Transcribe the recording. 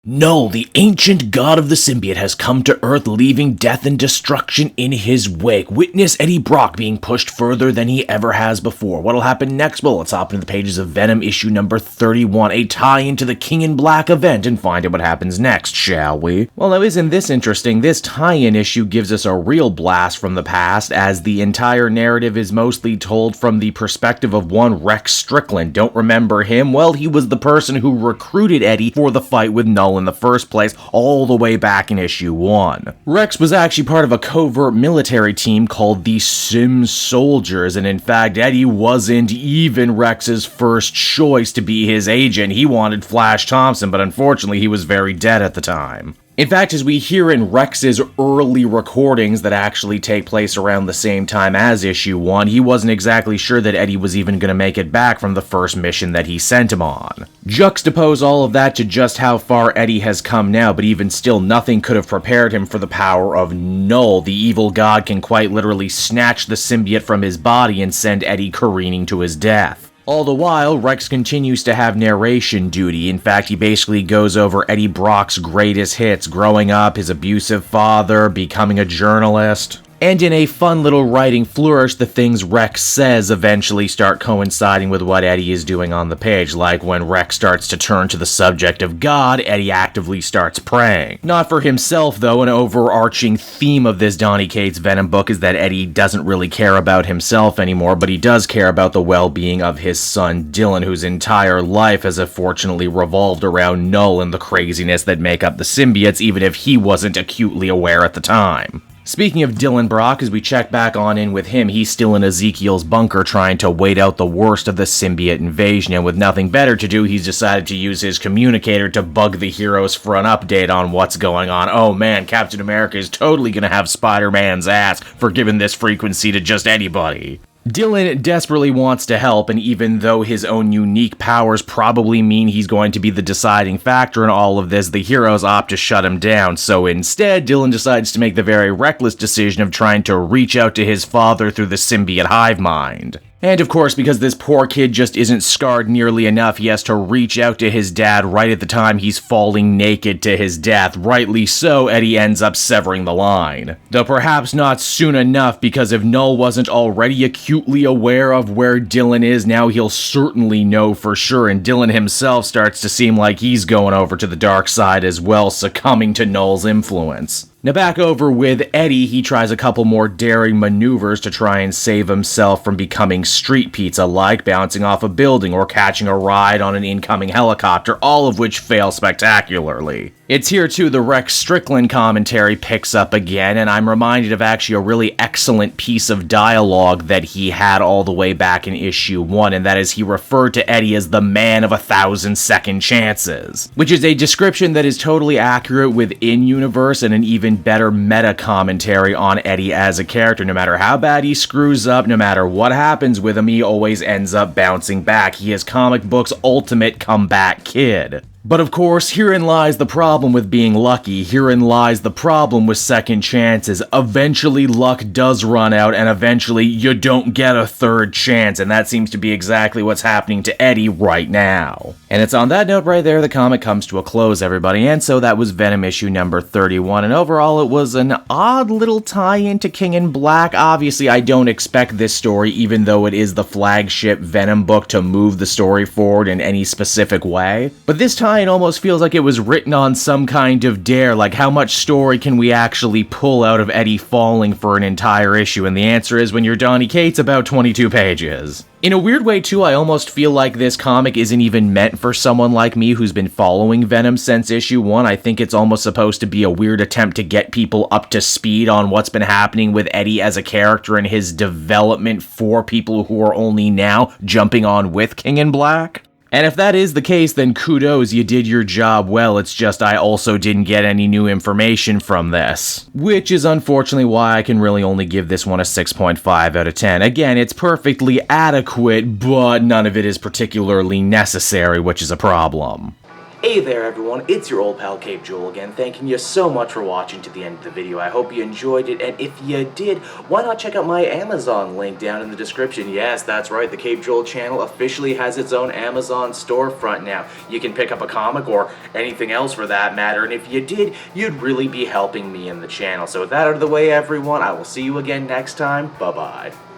Knull, the ancient god of the symbiote, has come to Earth, leaving death and destruction in his wake. Witness Eddie Brock being pushed further than he ever has before. What'll happen next? Well, let's hop into the pages of Venom issue number 31, a tie-in to the King in Black event, and find out what happens next, shall we? Well, now isn't this interesting? This tie-in issue gives us a real blast from the past, as the entire narrative is mostly told from the perspective of one Rex Strickland. Don't remember him? Well, he was the person who recruited Eddie for the fight with Knull in the first place, all the way back in issue 1. Rex was actually part of a covert military team called the Sim Soldiers, and in fact, Eddie wasn't even Rex's first choice to be his agent. He wanted Flash Thompson, but unfortunately he was very dead at the time. In fact, as we hear in Rex's early recordings that actually take place around the same time as issue 1, he wasn't exactly sure that Eddie was even going to make it back from the first mission that he sent him on. Juxtapose all of that to just how far Eddie has come now, but even still, nothing could have prepared him for the power of Knull. The evil god can quite literally snatch the symbiote from his body and send Eddie careening to his death. All the while, Rex continues to have narration duty. In fact, he basically goes over Eddie Brock's greatest hits, growing up, his abusive father, becoming a journalist. And in a fun little writing flourish, the things Rex says eventually start coinciding with what Eddie is doing on the page, like when Rex starts to turn to the subject of God, Eddie actively starts praying. Not for himself, though. An overarching theme of this Donny Cates Venom book is that Eddie doesn't really care about himself anymore, but he does care about the well-being of his son Dylan, whose entire life has unfortunately revolved around Knull and the craziness that make up the symbiotes, even if he wasn't acutely aware at the time. Speaking of Dylan Brock, as we check back on in with him, he's still in Ezekiel's bunker trying to wait out the worst of the symbiote invasion, and with nothing better to do, he's decided to use his communicator to bug the heroes for an update on what's going on. Oh man, Captain America is totally gonna have Spider-Man's ass for giving this frequency to just anybody. Dylan desperately wants to help, and even though his own unique powers probably mean he's going to be the deciding factor in all of this, the heroes opt to shut him down. So instead, Dylan decides to make the very reckless decision of trying to reach out to his father through the symbiote hive mind. And of course, because this poor kid just isn't scarred nearly enough, he has to reach out to his dad right at the time he's falling naked to his death. Rightly so, Eddie ends up severing the line. Though perhaps not soon enough, because if Knull wasn't already acutely aware of where Dylan is, now he'll certainly know for sure, and Dylan himself starts to seem like he's going over to the dark side as well, succumbing to Knull's influence. Now back over with Eddie, he tries a couple more daring maneuvers to try and save himself from becoming street pizza, like bouncing off a building or catching a ride on an incoming helicopter, all of which fail spectacularly. It's here too the Rex Strickland commentary picks up again, and I'm reminded of actually a really excellent piece of dialogue that he had all the way back in issue 1, and that is he referred to Eddie as the man of 1,000 second chances, which is a description that is totally accurate within universe and an even better meta commentary on Eddie as a character. No matter how bad he screws up, no matter what happens with him, he always ends up bouncing back. He is comic book's ultimate comeback kid. But of course, herein lies the problem with being lucky. Herein lies the problem with second chances. Eventually, luck does run out, and eventually, you don't get a third chance, and that seems to be exactly what's happening to Eddie right now. And it's on that note right there the comic comes to a close, everybody, and so that was Venom issue number 31, and overall it was an odd little tie-in to King in Black. Obviously, I don't expect this story, even though it is the flagship Venom book, to move the story forward in any specific way. But this time, it almost feels like it was written on some kind of dare, like how much story can we actually pull out of Eddie falling for an entire issue, and the answer is, when you're Donny Cates, about 22 pages. In a weird way too, I almost feel like this comic isn't even meant for someone like me who's been following Venom since issue 1. I think it's almost supposed to be a weird attempt to get people up to speed on what's been happening with Eddie as a character and his development for people who are only now jumping on with King in Black. And if that is the case, then kudos, you did your job well. It's just I also didn't get any new information from this, which is unfortunately why I can really only give this one a 6.5 out of 10. Again, it's perfectly adequate, but none of it is particularly necessary, which is a problem. Hey there everyone, it's your old pal Cape Joel again, thanking you so much for watching to the end of the video. I hope you enjoyed it, and if you did, why not check out my Amazon link down in the description. Yes, that's right, the Cape Joel channel officially has its own Amazon storefront now. You can pick up a comic or anything else for that matter, and if you did, you'd really be helping me in the channel. So with that out of the way everyone, I will see you again next time. Bye-bye.